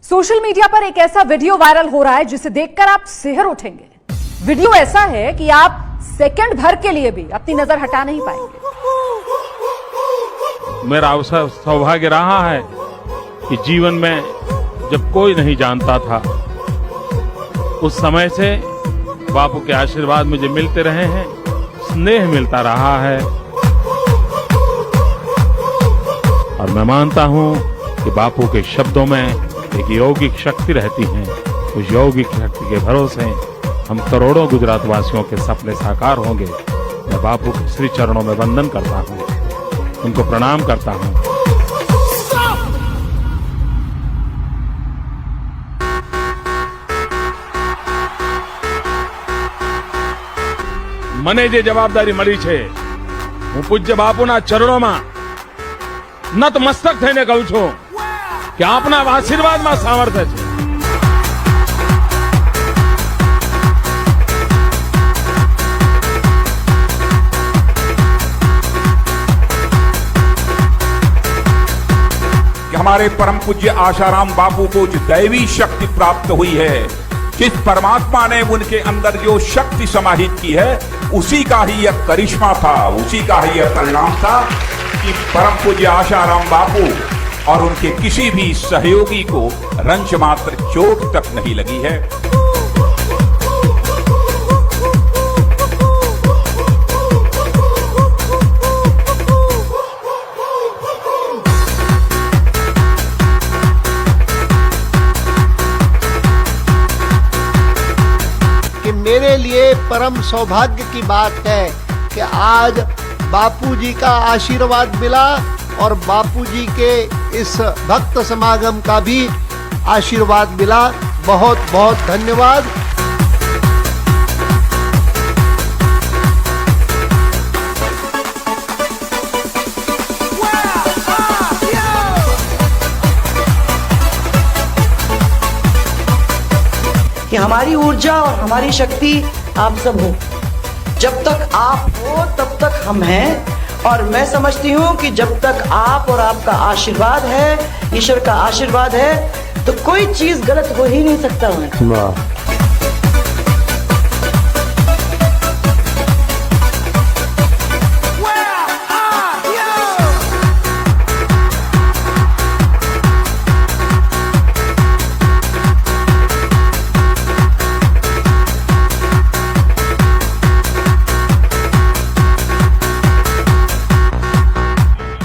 Social media पर एक ऐसा वीडियो वायरल हो रहा है जिसे देखकर आप सिहर उठेंगे। वीडियो ऐसा है कि आप सेकंड भर के लिए भी अपनी नजर हटा नहीं पाएंगे। मेरा अवसर सौभाग्य रहा है कि जीवन में जब कोई नहीं जानता था, उस समय से बापू के आशीर्वाद मुझे मिलते रहे हैं, स्नेह मिलता रहा है। और मैं मानता हूं कि बापू के शब्दों में एक यौगिक शक्ति रहती है। उस यौगिक शक्ति के भरोसे हम करोड़ों गुजरात वासियों के सपने साकार होंगे। मैं बापू के श्री चरणों में वंदन करता हूं, उनको प्रणाम करता हूं। મને જે જવાબદારી મળી છે, હું પૂજ્ય બાપુના ચરણોમાં નતમસ્તક થઈને કહું છું કે આપના આશીર્વાદમાં સામર્થ્ય છે। हमारे परम पूज्य आशाराम बापू को जो दैवी शक्ति प्राप्त हुई है, जिस परमात्मा ने उनके अंदर जो शक्ति समाहित की है, उसी का ही यह करिश्मा था, उसी का ही यह परिणाम था कि परम पूज्य आशाराम बापू और उनके किसी भी सहयोगी को रंच मात्र चोट तक नहीं लगी है। मेरे लिए परम सौभाग्य की बात है कि आज बापूजी का आशीर्वाद मिला और बापूजी के इस भक्त समागम का भी आशीर्वाद मिला। बहुत बहुत धन्यवाद। कि हमारी ऊर्जा और हमारी शक्ति आप सब हो। जब तक आप हो तब तक हम हैं, और मैं समझती हूँ कि जब तक आप और आपका आशीर्वाद है, ईश्वर का आशीर्वाद है, तो कोई चीज गलत हो ही नहीं सकता है।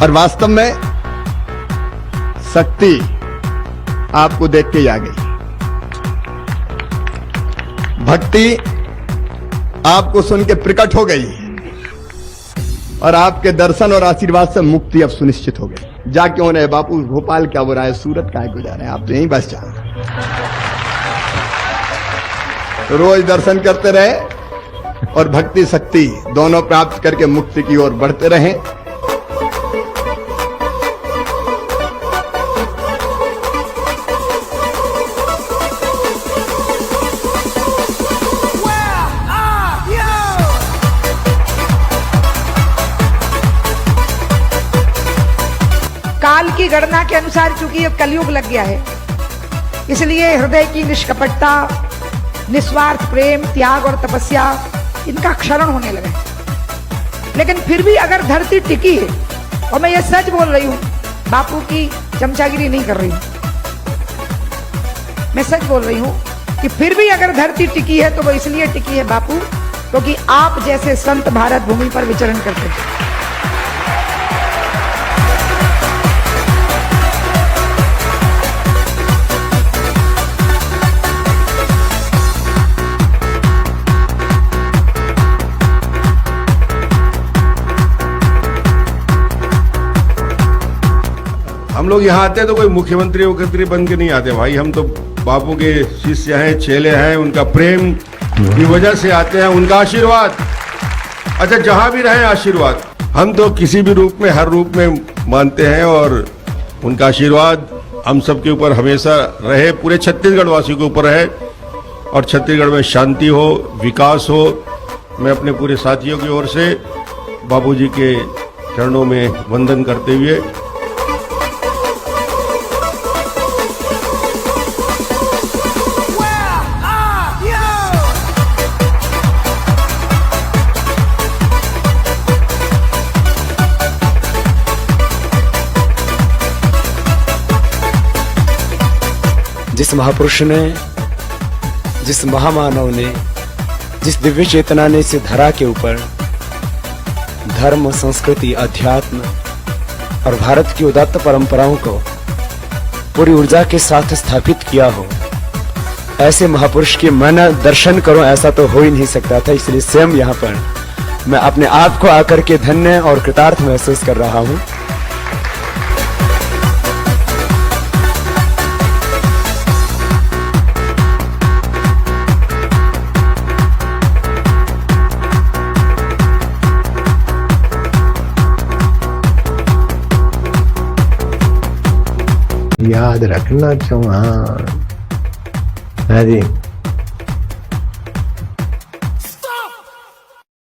और वास्तव में शक्ति आपको देख के ही आ गई। भक्ति आपको सुन के प्रकट हो गई और आपके दर्शन और आशीर्वाद से मुक्ति अब सुनिश्चित हो गई। जा क्यों रहे बापू, भोपाल क्या हो रहा है, सूरत क्या गुजार है, आप तो यहीं बस जाओ। तो रोज दर्शन करते रहे और भक्ति शक्ति दोनों प्राप्त करके मुक्ति की ओर बढ़ते रहें। काल की गणना के अनुसार चूंकि ये कलयुग लग गया है, इसलिए हृदय की निष्कपटता, निस्वार्थ प्रेम, त्याग और तपस्या इनका क्षरण होने लगा। लेकिन फिर भी अगर धरती टिकी है, और मैं ये सच बोल रही हूँ, बापू की चमचागिरी नहीं कर रही हूँ, मैं सच बोल रही हूँ कि फिर भी अगर धरती टिकी है तो वो इसलिए टिकी है बापू, क्योंकि आप जैसे संत भारत भूमि पर विचरण करते हैं। हम लोग यहाँ आते हैं तो कोई मुख्यमंत्री वक्तरी बन के नहीं आते भाई, हम तो बापू के शिष्य हैं, चेले हैं, उनका प्रेम की वजह से आते हैं, उनका आशीर्वाद। अच्छा, जहाँ भी रहे आशीर्वाद, हम तो किसी भी रूप में, हर रूप में मानते हैं और उनका आशीर्वाद हम सबके ऊपर हमेशा रहे, पूरे छत्तीसगढ़ वासियों के ऊपर रहे और छत्तीसगढ़ में शांति हो, विकास हो। मैं अपने पूरे साथियों की ओर से बापूजी के चरणों में वंदन करते हुए जिस महापुरुष ने, जिस महामानव ने, जिस दिव्य चेतना ने इस धरा के ऊपर धर्म, संस्कृति, अध्यात्म और भारत की उदात्त परंपराओं को पूरी ऊर्जा के साथ स्थापित किया हो, ऐसे महापुरुष के मैं दर्शन करूं ऐसा तो हो ही नहीं सकता था। इसलिए स्वयं यहाँ पर मैं अपने आप को आकर के धन्य और कृतार्थ महसूस कर रहा हूं। याद रखना चौहान। हाँ जी।